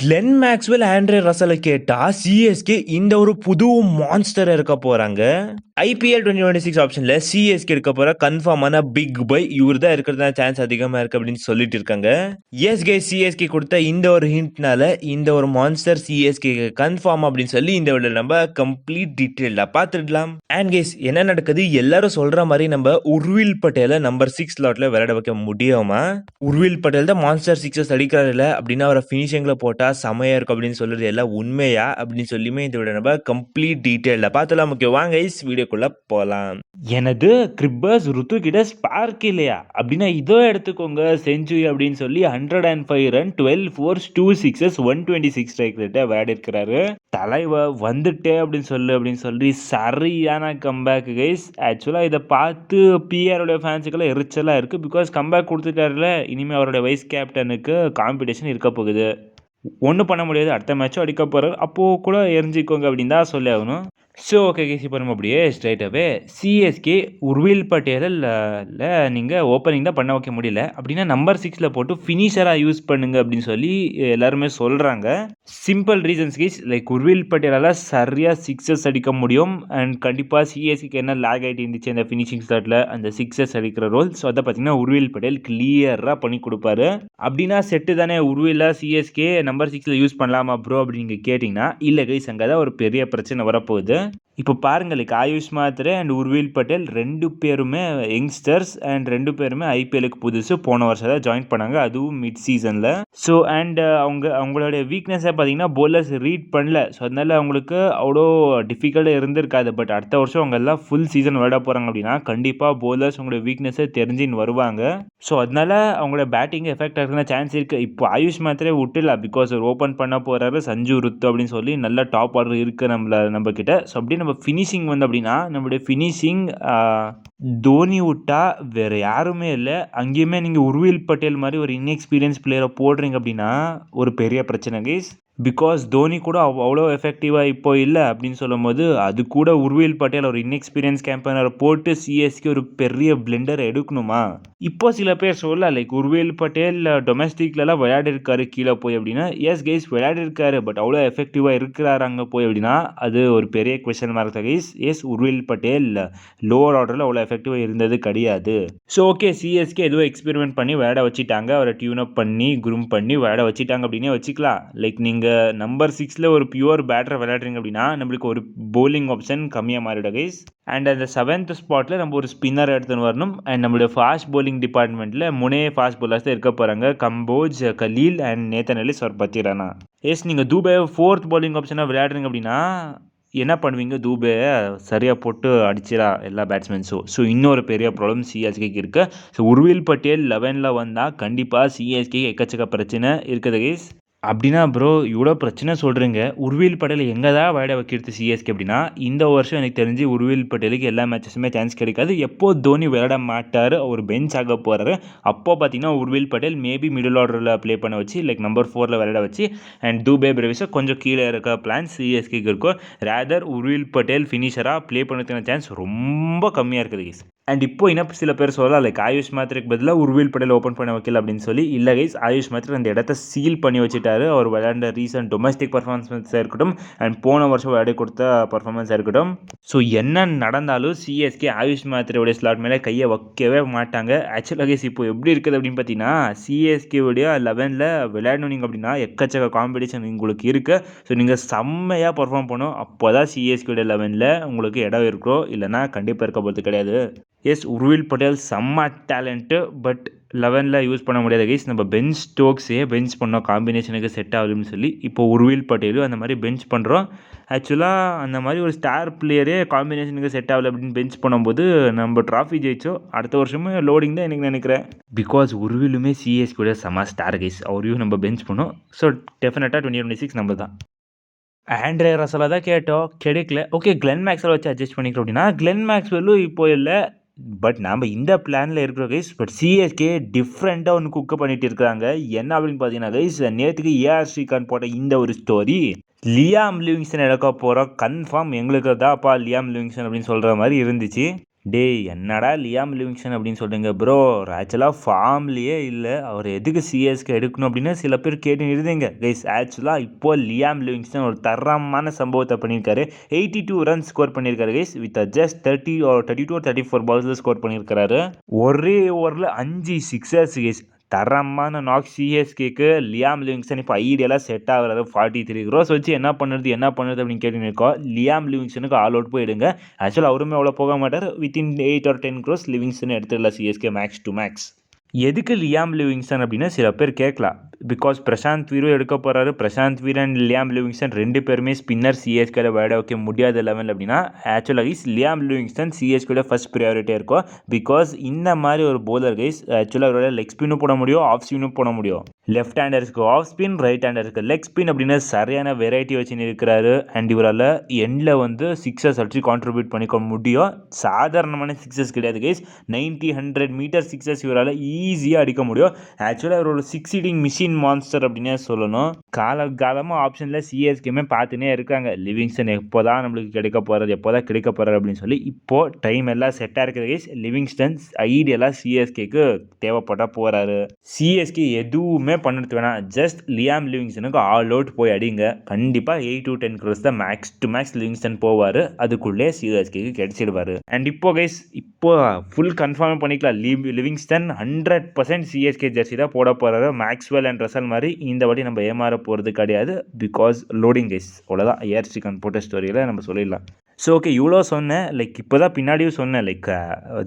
Glenn Maxwell, Andre ரசலை கேட்டா CSK இந்த ஒரு புது மான்ஸ்டர் இருக்க போறாங்க. ஐபிஎல் 2026 ஆப்ஷன்ல சிஎஸ்கே இருக்க போற கன்ஃபார்மான பிக் பை இவர் தான் இருக்கிறதா சான்ஸ் அதிகமா இருக்கு அப்படின்னு சொல்லிட்டு இருக்காங்க. எஸ் கே சிஎஸ்கே கொடுத்த இந்த ஒரு ஹிண்ட்னால இந்த ஒரு மான்ஸ்டர் சிஎஸ்கே கன்ஃபார்ம் அப்படின்னு சொல்லி இந்த வீடியோ நம்ம கம்ப்ளீட் டீட்டெயிலா பார்த்துடலாம். அண்ட் கேஸ் என்ன நடக்குது, எல்லாரும் சொல்ற மாதிரி நம்ம உர்வில் பட்டேலை நம்பர் 6 ஸ்லாட்ல விளையாட வைக்க முடியுமா? உர்வில் பட்டேல் தான் மான்ஸ்டர் சிக்ஸஸ் அடிக்கிறாரு இல்ல அப்படின்னா அவரை ஃபினிஷிங்ல போட்டா செமையா இருக்கும் அப்படின்னு சொல்றது எல்லாம் உண்மையா அப்படின்னு சொல்லியுமே இந்த வீடியோ நம்ம கம்ப்ளீட் டீட்டெயில பார்த்தலாம். ஓகே வாங்க வீடியோக்குள்ள போலாம். எனது கிரிப்பர்ஸ் ருத்து கிட்ட ஸ்பார்க் இல்லையா அப்படின்னா இதோ எடுத்துக்கோங்க செஞ்சுரி அப்படின்னு சொல்லி 105 ரன் 12 4 2 6 126 ஸ்ட்ரைக் ரேட்டை விளையாடி இருக்கிறாரு. தலைவர் வந்துட்டே அப்படின்னு சொல்லி சரியான கம்பேக் கைஸ். ஆக்சுவலாக இதை பார்த்து பிஆரோட ஃபேன்ஸுக்கெல்லாம் எரிச்சலாக இருக்குது. பிகாஸ் கம்பேக் கொடுத்துட்டாருல, இனிமேல் அவருடைய வைஸ் கேப்டனுக்கு காம்படிஷன் இருக்க போகுது. ஒன்றும் பண்ண முடியாது, அடுத்த மேட்சும் அடிக்க போகிறார். அப்போது கூட எரிஞ்சிக்கோங்க அப்படின்னு தான் சொல்லி ஆகணும். ஸோ ஓகே கேசி பண்ணும் அப்படியே ஸ்ட்ரைட்டாகவே சிஎஸ்கே உர்வில் பட்டேலில் நீங்கள் ஓப்பனிங் தான் பண்ண வைக்க முடியல அப்படின்னா நம்பர் 6 போட்டு ஃபினிஷராக யூஸ் பண்ணுங்க அப்படின்னு சொல்லி எல்லாருமே சொல்கிறாங்க. Simple reasons cause like Urvil பட்டேலால் சரியாக சிக்ஸஸ் அடிக்க முடியும். அண்ட் கண்டிப்பாக சிஎஸ்கேக்கு என்ன லேக் ஆகிட்டு இருந்துச்சு அந்த ஃபினிஷிங் ஸ்லாட்டில் அந்த சிக்ஸஸ் அடிக்கிற ரோல். ஸோ அதை பார்த்தீங்கன்னா உர்வில் பட்டேல் கிளியராக பண்ணி கொடுப்பாரு. அப்படின்னா செட்டு தானே உர்வில சிஎஸ்கே நம்பர் 6 யூஸ் பண்ணலாமா ப்ரோ அப்படின்னு நீங்கள் கேட்டிங்கன்னா இல்லை கைஸ், அங்கே தான் ஒரு பெரிய பிரச்சனை வரப்போகுது. இப்போ பாருங்கள் லைக் ஆயுஷ் மாத்ரே அண்ட் உர்வில் பட்டேல் ரெண்டு பேருமே யங்ஸ்டர்ஸ் அண்ட் ரெண்டு பேருமே ஐபிஎலுக்கு புதுசு. போன வருஷம் தான் ஜாயின் பண்ணாங்க, அதுவும் மிட் சீசனில். ஸோ அண்ட் அவங்களுடைய வீக்னஸை பார்த்தீங்கன்னா போலர்ஸ் ரீட் பண்ணல. ஸோ அதனால அவங்களுக்கு அவ்வளோ டிஃபிகல்ட்டாக இருந்திருக்காது. பட் அடுத்த வருஷம் அவங்க எல்லாம் ஃபுல் சீசன் விளையாட போகிறாங்க அப்படின்னா கண்டிப்பாக போலர்ஸ் அவங்களோட வீக்னஸை தெரிஞ்சுன்னு வருவாங்க. ஸோ அதனால அவங்களோட பேட்டிங் எஃபெக்ட் ஆகுதுன்னா சான்ஸ் இருக்குது. இப்போ ஆயுஷ் மாத்ரே விட்டுல பிகாஸ் ஒரு ஓப்பன் பண்ண போகிறாரு சஞ்சு ருத்து அப்படின்னு சொல்லி நல்ல டாப் ஆர்டர் இருக்குது நம்ம கிட்ட. ஸோ அப்படி நம்ம ஃபினிஷிங் வந்து அப்படின்னா நம்மளுடைய ஃபினிஷிங் தோனி விட்டா வேறு யாருமே இல்லை. அங்கேயுமே நீங்கள் உர்வில் பட்டேல் மாதிரி ஒரு இன்எக்ஸ்பீரியன்ஸ் பிளேயரை போடுறீங்க அப்படின்னா ஒரு பெரிய பிரச்சனை கைஸ். பிகாஸ் தோனி கூட அவ்வளோ எஃபெக்டிவாக இப்போ இல்லை அப்படின்னு சொல்லும் போது அது கூட உர்வில் பட்டேல் ஒரு இன்எக்ஸ்பீரியன்ஸ் கேம்பெயினரை போட்டு சிஎஸ்கே ஒரு பெரிய பிளெண்டரை எடுக்கணுமா? இப்போ சில பேர் சொல்லலாம் லைக் உர்வில் பட்டேல் டொமஸ்டிக்லலாம் விளையாடிருக்காரு கீழே போய் அப்படின்னா எஸ் கைஸ் விளையாடிருக்காரு. பட் அவ்வளோ எஃபெக்டிவாக இருக்கிறாரு அங்கே போய் அப்படின்னா அது ஒரு பெரிய கொஸ்டின் மார்க் தான் guys. Yes Urvil Patel lower ஆர்டரில் அவ்வளோ எஃபெக்டிவாக இருந்தது கிடையாது. ஸோ ஓகே சிஎஸ்கே எதுவும் எக்ஸ்பெரிமெண்ட் பண்ணி விளையாட வச்சுட்டாங்க, அவரை டியூன் அப் பண்ணி குரூம் பண்ணி விளையாட வச்சுட்டாங்க அப்படின்னே வச்சுக்கலாம். லைக் நீங்கள் நம்பர் 6 ஒரு பியூர் பேட்டரை விளையாடுறீங்க அப்படின்னா நம்மளுக்கு ஒரு போலிங் ஆப்ஷன் கம்மியாக மாறிடும் கைஸ். அண்ட் அந்த 7th ஸ்பாட்டில் நம்ம ஒரு ஸ்பின்னர் எடுத்துன்னு வரணும். அண்ட் நம்மளுடைய ஃபாஸ்ட் போலிங் டிபார்ட்மெண்ட்டில் முனே ஃபாஸ்ட் போலர்ஸ் தான் இருக்க போகிறாங்க, Kamboj, Khaleel and Nathan Ellis ஒரு 10 ரன்னா. எஸ் நீங்கள் தூபே 4th போலிங் ஆப்ஷனாக விளையாடுறீங்க அப்படின்னா என்ன பண்ணுவீங்க? தூபே சரியாக போட்டு அடிச்சிடா எல்லா பேட்ஸ்மேன்ஸும். ஸோ இன்னொரு பெரிய ப்ராப்ளம் சிஎஸ்கேக்கு இருக்குது. ஸோ உர்வில் பட்டேல் 11 வந்தால் கண்டிப்பாக சிஎஸ்கே எக்கச்சக்க பிரச்சனை இருக்குது கைஸ். அப்படின்னா ப்ரோ இவ்வளோ பிரச்சனை சொல்கிறீங்க, உர்வில் பட்டேல் எங்கே தான் விளையாட வைக்கிறது சிஎஸ்கே அப்படின்னா இந்த வருஷம் எனக்கு தெரிஞ்சு உர்வில் பட்டேலுக்கு எல்லா மேட்சஸுமே சான்ஸ் கிடைக்காது. எப்போ தோனி விளையாட மாட்டார், அவர் பெஞ்ச் ஆக போகிறாரு, அப்போ பார்த்தீங்கன்னா உர்வில் பட்டேல் மேபி மிடில் ஆர்டரில் ப்ளே பண்ண வச்சு லைக் நம்பர் 4 விளையாட வச்சு அண்ட் தூபே பிரேவிஸை கொஞ்சம் கீழே இருக்க பிளான் சிஎஸ்கேக்கு இருக்கும். ரேதர் உர்வில் பட்டேல் ஃபினிஷராக ப்ளே பண்ணுறதுக்கான சான்ஸ் ரொம்ப கம்மியாக இருக்குது கைஸ். அண்ட் இப்போ இன்னும் சில பேர் சொல்லலாம் லைக் ஆயுஷ் மாத்ரேக்கு பதிலாக உர்வில் பட்டேல் ஓப்பன் பண்ண வைக்கல அப்படின்னு சொல்லி. இல்லை கைஸ், ஆயுஷ் மாத்ரே அந்த இடத்த சீல் பண்ணி வச்சுட்டாரு. அவர் விளையாண்ட ரீசன்ட் டொமஸ்டிக் பர்ஃபார்மன்ஸாக இருக்கட்டும் அண்ட் போன வருஷம் விளையாடி கொடுத்த பர்ஃபார்மன்ஸாக இருக்கட்டும். ஸோ என்ன நடந்தாலும் சிஎஸ்கே ஆயுஷ் மாத்ரேவுடைய ஸ்லாட் மேலே கையை வைக்கவே மாட்டாங்க. ஆக்சுவலாக கைஸ் இப்போ எப்படி இருக்குது அப்படின்னு பார்த்தீங்கன்னா சிஎஸ்கேவுடைய 11ல் விளையாடணும் அப்படின்னா எக்கச்சக்க காம்படிஷன் உங்களுக்கு இருக்குது. ஸோ நீங்கள் செம்மையாக பர்ஃபார்ம் பண்ணணும், அப்போ தான் சிஎஸ்கேவுடைய 11ல் உங்களுக்கு இடம் இருக்கும், இல்லைனா கண்டிப்பாக இருக்க போகிறது கிடையாது. எஸ் உர்வில் பட்டேல் செம்ம டேலண்ட்டு, பட் 11ல் யூஸ் பண்ண முடியாது கைஸ். நம்ம பெஞ்ச் ஸ்டோக்ஸே பெஞ்ச் பண்ணோம் காம்பினேஷனுக்கு செட் ஆகுதுன்னு சொல்லி. இப்போ உர்வில் பட்டேலும் அந்த மாதிரி பெஞ்ச் பண்ணுறோம். ஆக்சுவலாக அந்த மாதிரி ஒரு ஸ்டார் பிளேயரே காம்பினேஷனுக்கு செட் ஆகலை அப்படின்னு பெஞ்ச் பண்ணும்போது நம்ம ட்ராஃபி ஜெயிச்சோம். அடுத்த வருஷமே லோடிங் தான் எனக்கு நினைக்கிறேன். பிகாஸ் உர்விலுமே சிஎஸ்கே செம்ம ஸ்டார் கைஸ், அவரையும் நம்ம பெஞ்ச் பண்ணோம். ஸோ டெஃபினட்டாக 2026 நம்ம தான். ஆண்ட்ரே ரசலை தான் கேட்டோம், கிடைக்கல. ஓகே கிளென் மேக்ஸ்வெல் வச்சு அட்ஜஸ்ட் பண்ணிக்கிறோம் அப்படின்னா கிளென் மேக்ஸ்வெல்லும் இப்போ இல்லை. பட் நாம் இந்த பிளானில் இருக்கிற கைஸ். பட் சிஎஸ்கே டிஃப்ரெண்ட்டாக ஒன்று குக்கப் பண்ணிட்டு இருக்கிறாங்க. என்ன அப்படின்னு பார்த்தீங்கன்னா கைஸ், நேற்றுக்கு ஏஆர் ஸ்ரீகாந்த் போட்ட இந்த ஒரு ஸ்டோரி லியாம் லிவிங்ஸ்டன் எடுக்க போகிறோம் கன்ஃபார்ம் எங்களுக்கு தான்ப்பா லியாம் லிவிங்ஸ்டன் அப்படின்னு சொல்கிற மாதிரி இருந்துச்சு. டேய் என்னடா லியாம் லிவிங்ஸ்டன் அப்படின்னு சொல்கிறீங்க ப்ரோ, ஆக்சுவலாக ஃபார்ம்லேயே இல்லை, அவர் எதுக்கு சிஎஸ்கே எடுக்கணும் அப்படின்னு சில பேர் கேட்டு இருந்தீங்க கைஸ். ஆக்சுவலாக இப்போது லியாம் லிவிங்ஸ்டன் ஒரு தரமான சம்பவத்தை பண்ணியிருக்காரு. 82 ரன் ஸ்கோர் பண்ணியிருக்காரு கைஸ், வித் ஜஸ்ட் 32 or 34 பால்ஸில் ஸ்கோர் பண்ணியிருக்காரு. ஒரே ஓவரில் 5 சிக்ஸர்ஸ் கைஸ். தரமான நாக். சிஎஸ்கேக்கு லியாம் லிவிங்ஸ்டன் இப்போ ஐடியெல்லாம் செட் ஆகுறது. 43 crores வச்சு என்ன பண்ணுறது அப்படின்னு கேட்டு இருக்கோம். லியாம் லிவிங்ஸ்டனுக்கு ஆல் அவுட் போயிடுங்க. ஆக்சுவலாக அவருமே அவ்வளோ போக மாட்டார். வித்தின் 8 or 10 crores லிவிங்ஸ்டன் எடுத்துடலாம் சிஎஸ்கே மேக்ஸ் டு மேக்ஸ். எதுக்கு லியாம் லிவிங்ஸ்டன் அப்படின்னு சில பேர் கேட்கலாம். பிகாஸ் பிரசாந்த் வீரும் எடுக்க போகிறாரு. Prashant Veer and Liam Livingstone 2 பேருமே ஸ்பின்னர். சிஎஸ்கேல விளையாட வைக்க முடியாத லெவல் அப்படின்னா ஆக்சுவலாக லியாம் லிவிங்ஸ்டன் சிஎஸ்கேல ஃபர்ஸ்ட் ப்ரையாரிட்டியாக இருக்கும். பிகாஸ் இந்த மாதிரி ஒரு போலர் கைஸ் ஆக்சுவலாக அவரோட லெக் ஸ்பின்னும் போட முடியும், ஆஃப் ஸ்பின்னும் போட முடியும். லெஃப்ட் ஹேண்டர்ஸ்க்கு ஆஃப் ஸ்பின், ரைட் ஹேண்டர்ஸ்க்கு லெக் ஸ்பின் அப்படின்னு சரியான வெரைட்டி வச்சுன்னு இருக்கிறாரு. அண்ட் இவரால் எண்டில் வந்து சிக்ஸர்ஸ் அடிச்சு கான்ட்ரிபியூட் பண்ணிக்க முடியும். சாதாரணமான சிக்ஸர்ஸ் கிடையாது கைஸ். 90-100 மீட்டர் சிக்ஸர்ஸ் இவரால் ஈஸியாக அடிக்க முடியும். ஆக்சுவலாக அவர் ஒரு 6 hitting மிஷின் மான்ஸ்டர் அப்படின்னே சொல்லணும். காலகாலமாக ஆப்ஷனில் சிஎஸ்கேமே பார்த்துனே இருக்காங்க. லிவிங்ஸ்டன் எப்போதான் நம்மளுக்கு கிடைக்க போகிறாரு அப்படின்னு சொல்லி இப்போது டைம் எல்லாம் செட்டாக இருக்குது கைஸ். லிவிங்ஸ்டன் ஐடியெல்லாம் சிஎஸ்கேக்கு தேவைப்பட்ட போகிறாரு. சிஎஸ்கே எதுவுமே பண்ணுறது வேணாம், ஜஸ்ட் லியாம் லிவிங்ஸ்டனுக்கு ஆல் அவுட் போய் அடிங்க. கண்டிப்பாக 8 to 10 crores தான் மேக்ஸ் டு மேக்ஸ் லிவிங்ஸ்டன் போவார். அதுக்குள்ளே சிஎஸ்கேக்கு கிடைச்சிடுவார். அண்ட் இப்போ கைஸ் ஃபுல் கன்ஃபார்ம் பண்ணிக்கலாம். லிவிங்ஸ்டன் 100% சிஎஸ்கே ஜெர்சி தான் போட போகிறாரு. மேக்ஸ்வெல் அண்ட் ரசல் மாதிரி இந்த வாட்டி நம்ம ஏமாற போகிறது கிடையாது. பிகாஸ் லோடிங் கைஸ் அவ்வளோதான். ஏஆர் சிக்கன் போட்ட ஸ்டோரியில் நம்ம சொல்லிடலாம். ஸோ ஓகே, இவ்வளோ சொன்னேன். லைக் இப்போ தான் பின்னாடியும் சொன்னேன், லைக்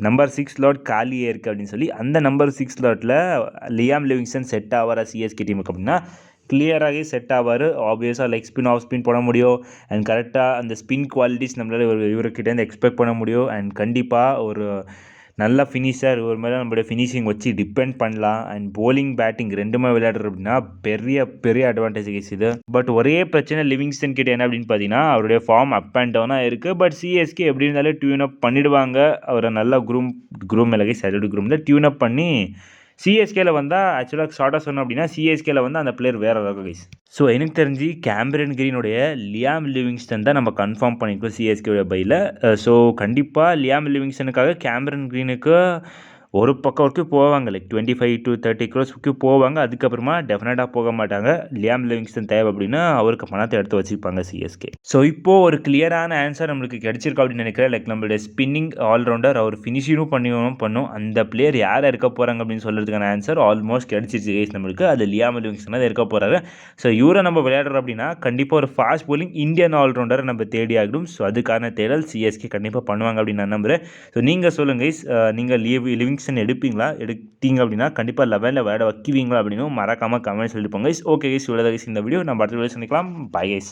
நம்பர் 6 ஸ்லாட் காலியே இருக்குது அப்படின்னு சொல்லி. அந்த நம்பர் 6 ஸ்லாட்டில் லியாம் லிவிங்ஸ்டன் செட் ஆவாரா சிஎஸ்கே டீமுக்கு அப்படின்னா கிளியராகவே செட் ஆவார். ஆப்வியஸாக லெக் ஸ்பின், ஆஃப் ஸ்பின் போட முடியும். அண்ட் கரெக்டாக அந்த ஸ்பின் குவாலிட்டிஸ் நம்மளால் இவர்கிட்டேருந்து எக்ஸ்பெக்ட் பண்ண முடியும். அண்ட் கண்டிப்பாக ஒரு நல்ல ஃபினிஷர், ஒரு மேலே நம்மளுடைய ஃபினிஷிங் வச்சு டிபெண்ட் பண்ணலாம். அண்ட் போலிங் பேட்டிங் ரெண்டுமே விளையாடுறது அப்படின்னா பெரிய அட்வான்டேஜ் கேஸ் இது. பட் ஒரே பிரச்சனை லிவிங்ஸ்டன் கிட்ட என்ன அப்படின்னு பார்த்தீங்கன்னா அவருடைய ஃபார்ம் அப் அண்ட் டவுனாக இருக்குது. பட் சிஎஸ்கே எப்படி இருந்தாலும் டியூன் அப் பண்ணிடுவாங்க. அவரை நல்லா குரூம் மேலே சைடு குரூமில் டியூன் அப் பண்ணி சிஎஸ்கேல வந்தால் ஆக்சுவலாக ஷார்ட்டாக சொன்னோம் அப்படின்னா சிஎஸ்கேல வந்து அந்த பிளேயர் வேறு ரகம் கைஸ். ஸோ எனக்கு தெரிஞ்சு கேமரன் கிரீனுடைய லியாம் லிவிங்ஸ்டன் தான் நம்ம கன்ஃபார்ம் பண்ணியிருக்கோம் சிஎஸ்கேடைய பையில். ஸோ கண்டிப்பாக லியாம் லிவிங்ஸ்டனுக்காக கேமரன் கிரீனுக்கு ஒரு பக்கம் வரைக்கும் போவாங்க. லைக் 25 to 30 crores வரைக்கும் போவாங்க. அதுக்கப்புறமா டெஃபினட்டாக போக மாட்டாங்க. லியாம் லிவிங்ஸ்டன் தேவை அப்படின்னா அவருக்கு பணத்தை எடுத்து வச்சுப்பாங்க சிஎஸ்கே. ஸோ இப்போது ஒரு கிளியரான ஆன்சர் நம்மளுக்கு கிடைச்சிருக்கு அப்படின்னு நினைக்கிறேன். லைக் நம்மளுடைய ஸ்பின்னிங் ஆல்ரவுண்டர் அவர் ஃபினிஷிங்கும் பண்ணும். அந்த பிளேயர் யார் இருக்க போகிறாங்க அப்படின்னு சொல்கிறதுக்கான ஆன்சர் ஆல்மோஸ்ட் கிடைச்சிருச்சு கைஸ் நம்மளுக்கு. அது லியாம் லிவிங்ஸ்டன் தான் இருக்க போகிறாரு. ஸோ இவரை நம்ம விளையாடுறோம் அப்படின்னா கண்டிப்பாக ஒரு ஃபாஸ்ட் போலிங் இந்தியன் ஆல்ரவுண்டரை நம்ம தேடி ஆகிடும். ஸோ அதுக்கான தேடல் சிஎஸ்கே கண்டிப்பாக பண்ணுவாங்க அப்படின்னு நான் நம்புகிறேன். ஸோ நீங்கள் சொல்லுங்கள் கைஸ், நீங்கள் லிவிங்ஸ்டன் எடுத்தீங்க அப்படின்னா கண்டிப்பாக 11ல் விளையாட வைக்குவீங்களா அப்படின்னு மறக்காமல் கமெண்ட்ஸ் எழுதிப்போங்க கைஸ். ஓகே கைஸ், இவ்வளோ கைஸ் இந்த வீடியோ. நம்ம அடுத்த வீடியோ சந்திக்கலாம். Bye guys.